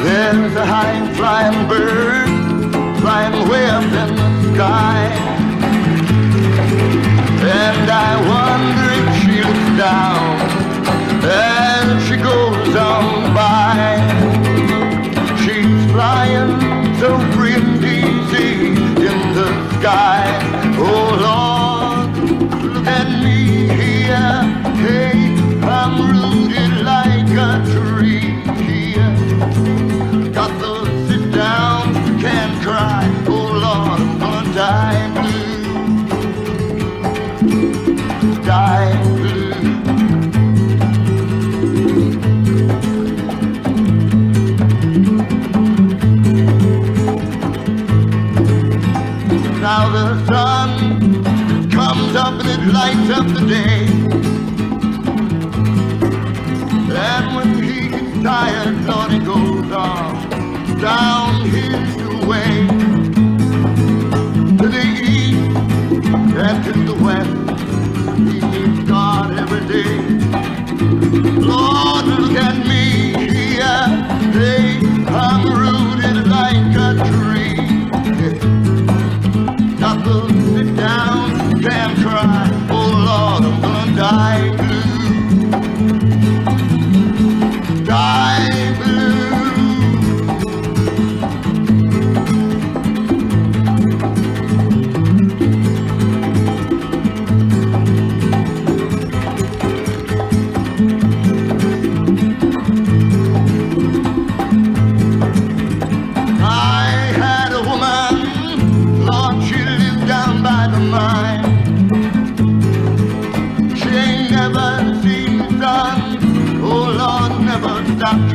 There's a high flying bird flying way up in the sky, and I wonder if she looks down as she goes on by. She's flying so free and easy in the sky. Oh Lord, look at me here. Hey, I'm rooted like a tree here. Got to sit down, can't cry. Oh Lord, I'm gonna die blue. Die blue. Now the sun comes up and it lights up the day, and when he gets tired, Lord, he goes on down his way to the east and to the west. He meets God every day. Lord, look at me here. Hey, I'm rooted like a tree. Yeah. Got to sit down, can't cry. Oh Lord, I'm gonna die blue. Die blue. She ain't never seen the sun. Oh Lord, never stopped